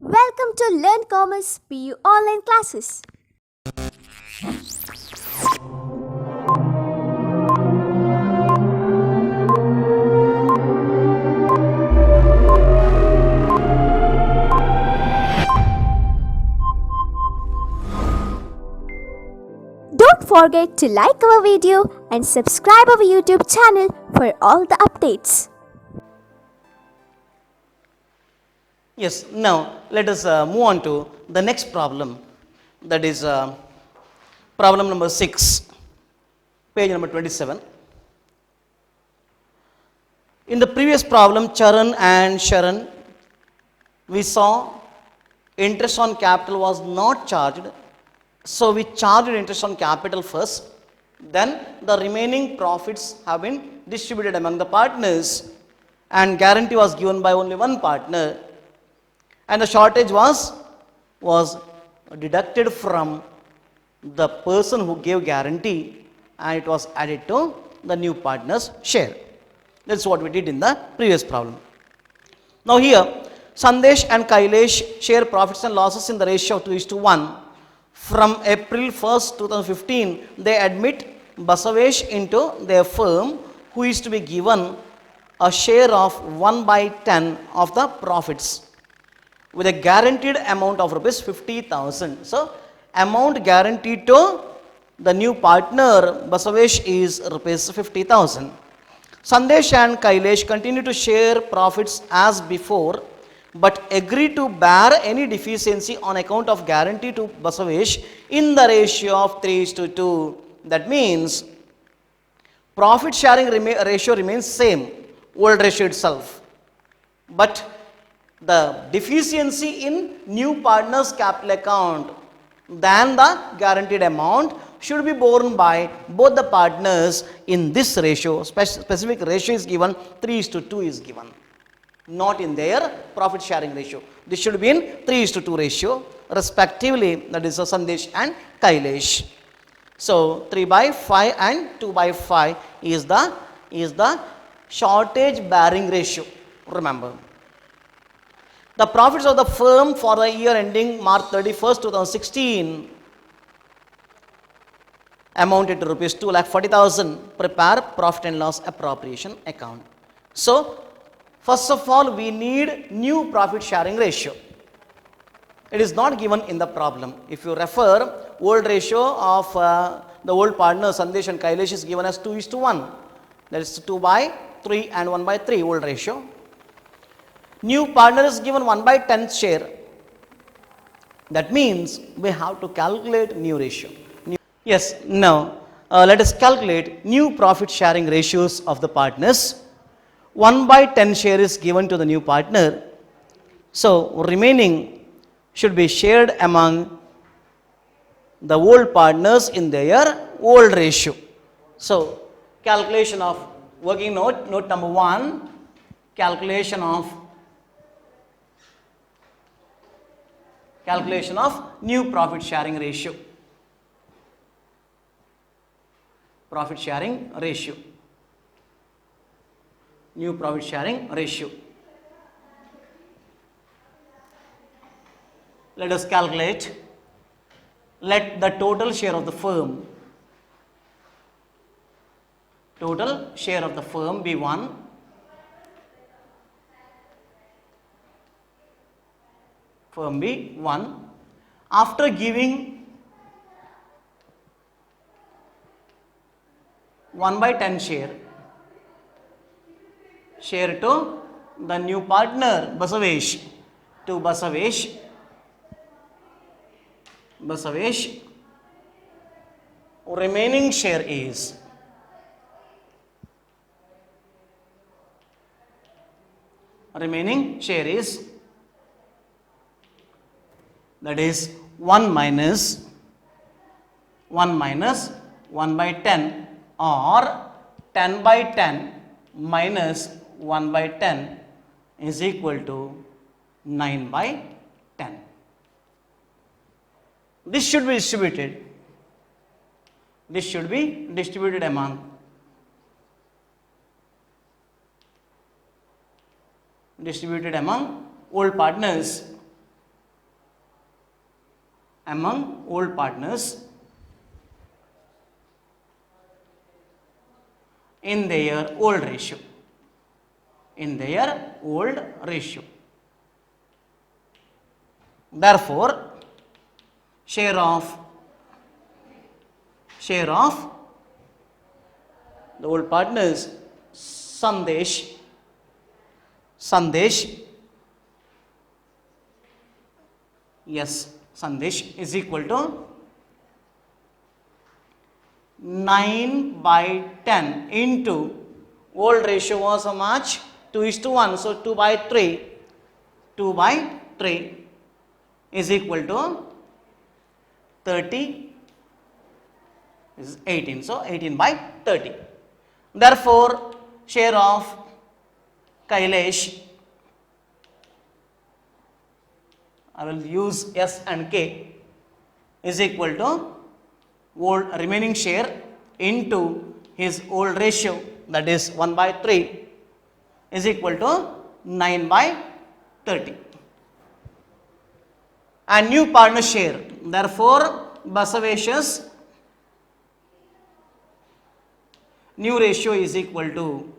Welcome to Learn Commerce PU online classes. Don't forget to like our video and subscribe our YouTube channel for all the updates. Yes, now let us move on to the next problem, that is problem number 6, page number 27. In the previous problem, Charan and Sharan, we saw interest on capital was not charged. So we charged interest on capital first, then the remaining profits have been distributed among the partners, and guarantee was given by only one partner, and the shortage was deducted from the person who gave guarantee, and it was added to the new partner's share. That's what we did in the previous problem. Now here, Sandesh and Kailesh share profits and losses in the ratio of 2:1. From April 1st, 2015, they admit Basavesh into their firm, who is to be given a share of 1/10 of the profits with a guaranteed amount of rupees 50,000. So, amount guaranteed to the new partner Basavesh is rupees 50,000. Sandesh and Kailesh continue to share profits as before, but agree to bear any deficiency on account of guarantee to Basavesh in the ratio of 3:2. That means profit sharing ratio remains same, old ratio itself, but the deficiency in new partner's capital account than the guaranteed amount should be borne by both the partners in this ratio. Specific ratio is given, 3:2 is given, not in their profit sharing ratio. This should be in 3:2 ratio respectively, that is Sandesh and Kailesh. So 3/5 and 2/5 is the shortage bearing ratio. Remember, the profits of the firm for the year ending March 31st, 2016 amounted to rupees 2,40,000. Prepare profit and loss appropriation account. So, first of all, we need new profit sharing ratio. It is not given in the problem. If you refer, old ratio of the old partner Sandesh and Kailesh is given as 2:1. That is 2/3 and 1/3 old ratio. New partner is given 1/10 share. That means we have to calculate new ratio. Yes, now let us calculate new profit sharing ratios of the partners. 1/10 share is given to the new partner. So remaining should be shared among the old partners in their old ratio. So calculation of working note number 1, calculation of new profit sharing ratio. Profit sharing ratio. New profit sharing ratio. Let us calculate. Let the total share of the firm, be 1. Firm be 1. After giving 1/10 share to the new partner Basavesh, remaining share is that is 1 minus 1/10, or 10/10 minus 1/10 is equal to 9/10. This should be distributed among old partners. among old partners in their old ratio. In their old ratio. Therefore, share of the old partners Sandesh is equal to 9 by 10 into old ratio was how much? 2:1. So 2 by 3 is equal to 30 is 18. So 18 by 30. Therefore, share of Kailash, I will use S and K, is equal to old remaining share into his old ratio, that is 1 by 3 is equal to 9 by 30. And new partner share. Therefore, Basavesh's new ratio is equal to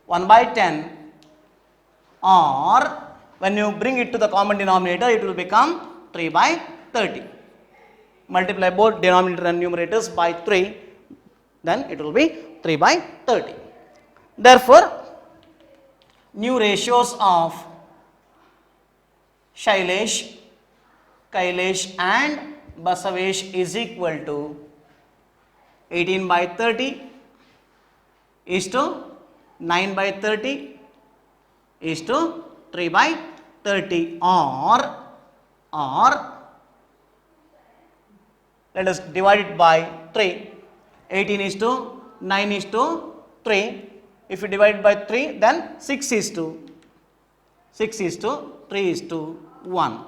1 by 10, or when you bring it to the common denominator, it will become 3 by 30. Multiply both denominator and numerators by 3, then it will be 3 by 30. Therefore, new ratios of Shailesh, Kailash and Basavesh is equal to 18 by 30 is to 9 by 30 is to 3 by 30, or let us divide it by 3. 18 is to 9 is to 3. If you divide it by 3, then 6 is to 3 is to 1.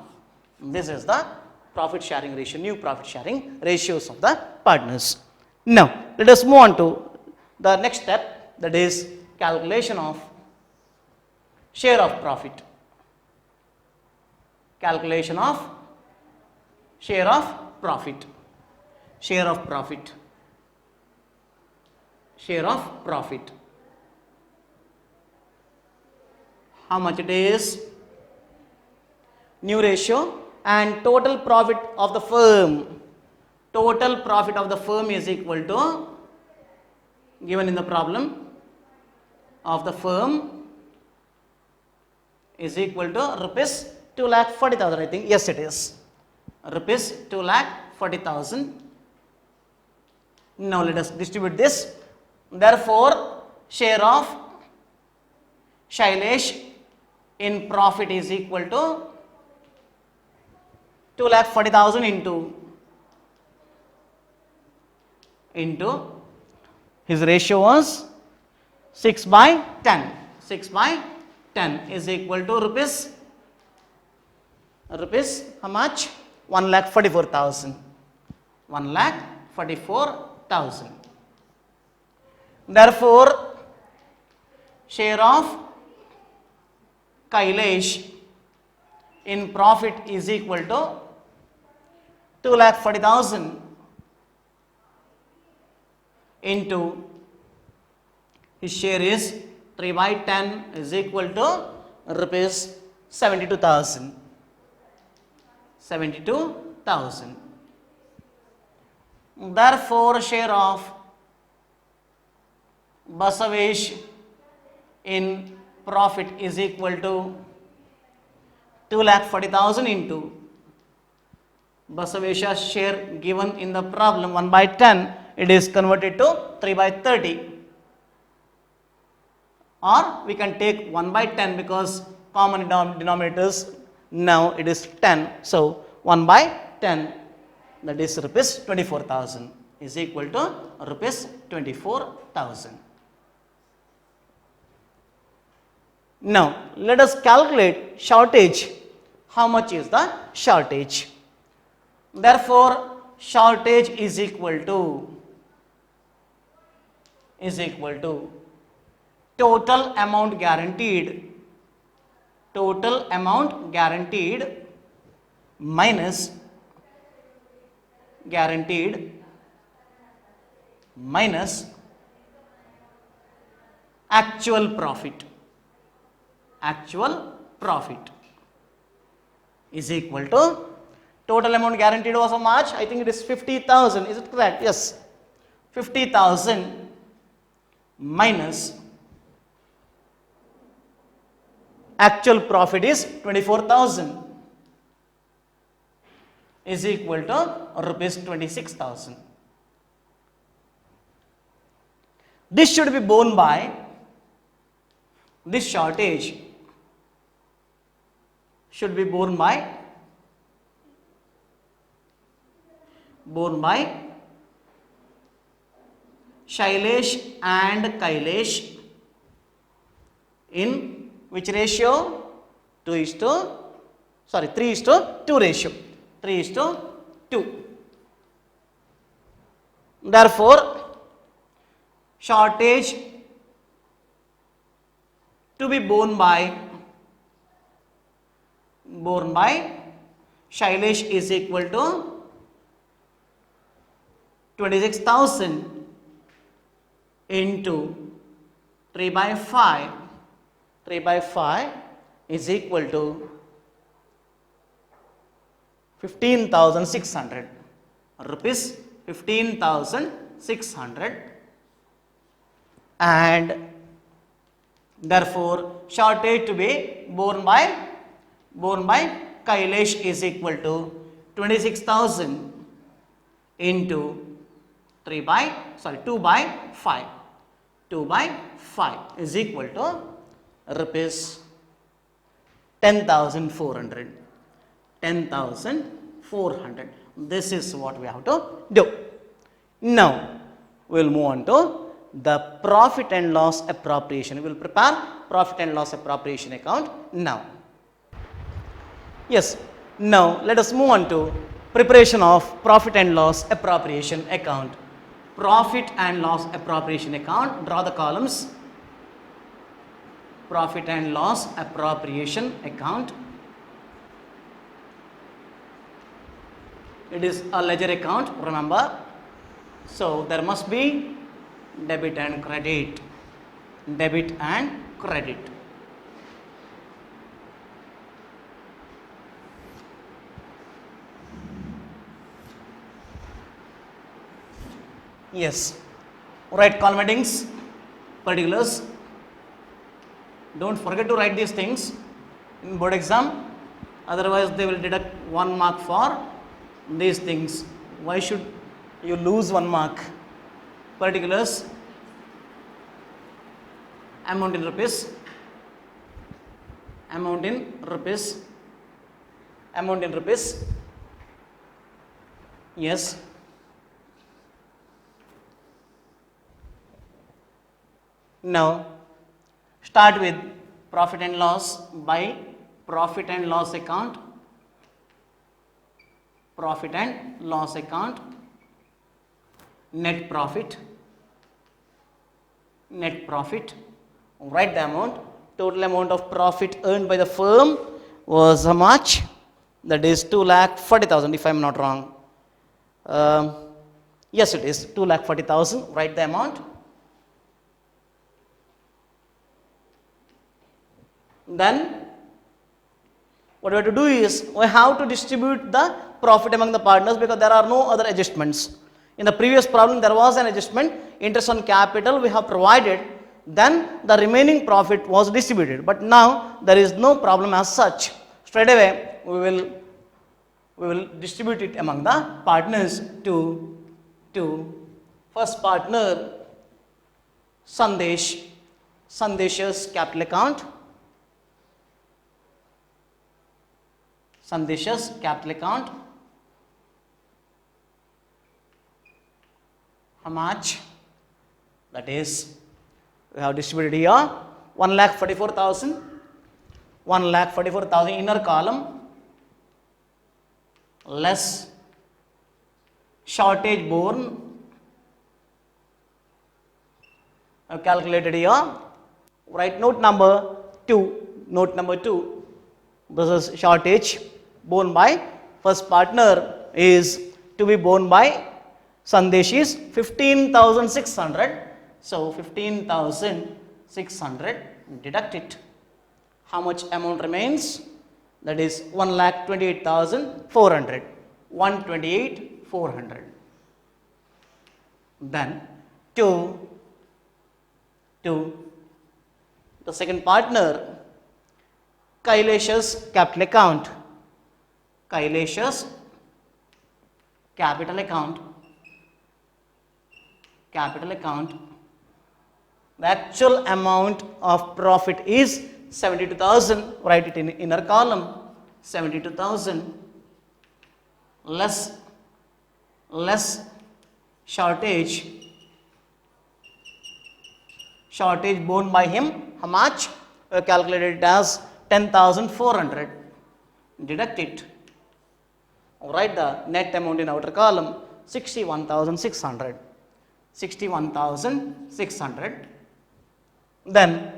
This is the profit sharing ratio, new profit sharing ratios of the partners. Now, let us move on to the next step, that is calculation of share of profit. Calculation of share of profit. Share of profit. Share of profit. How much it is? New ratio and total profit of the firm. Total profit of the firm is equal to, given in the problem, of the firm is equal to rupees 2,40,000. I think, yes, it is rupees 2,40,000. Now let us distribute this. Therefore, share of Shailesh in profit is equal to 2,40,000 into his ratio was 6 by 10. 6 by 10 is equal to rupees how much? 1,44,000. 1,44,000. Therefore, share of Kailash in profit is equal to 2,40,000 into his share is 3 by 10 is equal to rupees 72,000. 72,000. Therefore, share of Basavesh in profit is equal to 2,40,000 into Basavesh's share given in the problem 1 by 10. It is converted to 3 by 30. Or we can take 1 by 10 because common denominators now it is 10. So 1 by 10, that is rupees 24,000 is equal to rupees 24,000. Now let us calculate shortage. How much is the shortage? Therefore, shortage is equal to total amount guaranteed total amount guaranteed minus actual profit is equal to total amount guaranteed was how much? I think it is 50,000. Is it correct? Yes. 50,000 minus actual profit is 24,000 is equal to rupees 26,000. This should be borne by, this shortage should be borne by Shailesh and Kailesh in which ratio? 3 is to 2 ratio. 3 is to 2. Therefore, shortage to be borne by Shailesh is equal to 26,000 into 3 by 5. 3 by 5 is equal to 15,600 rupees. 15,600, and therefore shortage to be borne by Kailesh is equal to 26,000 into 2 by 5. 2 by 5 is equal to rupees 10,400. 10,400. This is what we have to do. Now, we will move on to the profit and loss appropriation. We will prepare profit and loss appropriation account now. Yes, now let us move on to preparation of profit and loss appropriation account. Profit and loss appropriation account, draw the columns. Profit and loss appropriation account. It is a ledger account, remember. So there must be debit and credit. Debit and credit. Yes. Write column headings, particulars. Don't forget to write these things in board exam. Otherwise, they will deduct 1 mark for these things. Why should you lose 1 mark? Particulars, amount in rupees, amount in rupees, amount in rupees. Yes. Now, start with profit and loss by profit and loss account. Profit and loss account. Net profit. Net profit. Write the amount. Total amount of profit earned by the firm was how much? That is 2,40,000 if I am not wrong. Yes, it is 2,40,000. Write the amount. Then what we have to do is we have to distribute the profit among the partners because there are no other adjustments. In the previous problem there was an adjustment, interest on capital we have provided, then the remaining profit was distributed, but now there is no problem as such. Straight away we will distribute it among the partners to first partner Sandesh's capital account. Sandesh's capital account. How much? That is, we have distributed here 1,44,000. 1,44,000 inner column less shortage borne. I have calculated here. Write note number 2. Note number 2. This is shortage borne by first partner is to be borne by Sandesh is 15,600. So 15,600, deduct it. How much amount remains? That is 1,28,400. 128,400. Then to the second partner, Kailash's capital account. Kailash's capital account. Capital account. The actual amount of profit is 72,000. Write it in inner column. 72,000 less shortage borne by him. How much? Calculated it as 10,400. Deduct it. Write the net amount in outer column. 61,600. 61,600. Then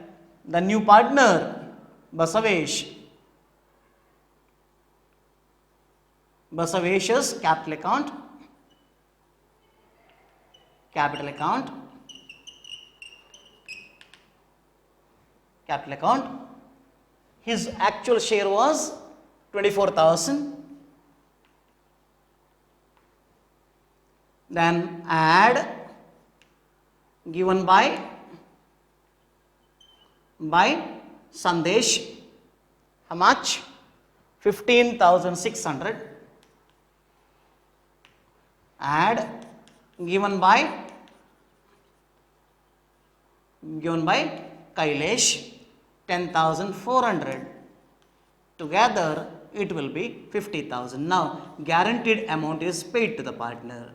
the new partner, Basavesh's capital account. Capital account. Capital account. His actual share was 24,000. Then add given by Sandesh. How much? 15,600. Add given by Kailash 10,400. Together it will be 50,000. Now guaranteed amount is paid to the partner.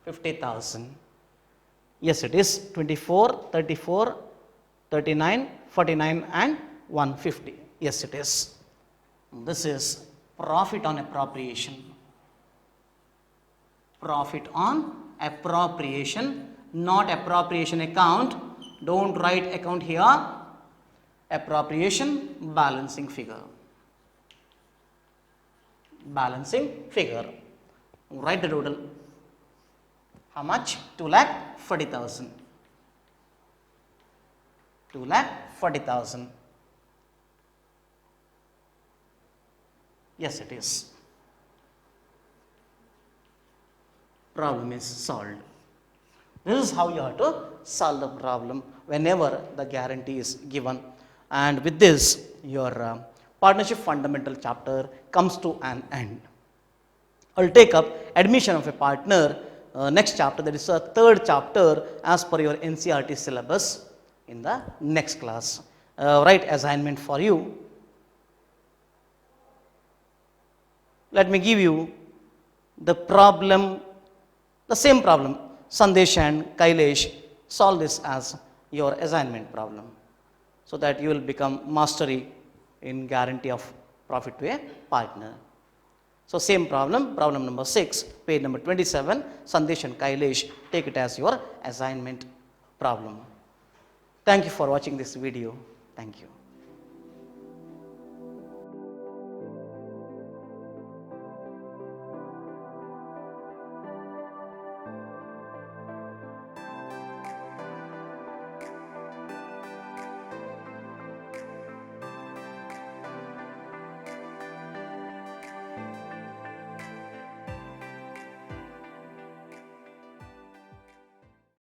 50,000. Yes, it is 24, 34, 39, 49 and 150. Yes, it is. This is profit on appropriation. Profit on appropriation, not appropriation account. Don't write account here. Appropriation balancing figure. Balancing figure. Write the total. How much? 2,40,000. 2,40,000. Yes, it is. Problem is solved. This is how you have to solve the problem whenever the guarantee is given. And with this, your partnership fundamental chapter comes to an end. I will take up admission of a partner next chapter, that is a third chapter as per your NCERT syllabus in the next class. Write assignment for you. Let me give you the problem, the same problem. Sandesh and Kailash solve this as your assignment problem, so that you will become mastery in guarantee of profit to a partner. So same problem, problem number 6, page number 27, Sandesh and Kailash, take it as your assignment problem. Thank you for watching this video. Thank you.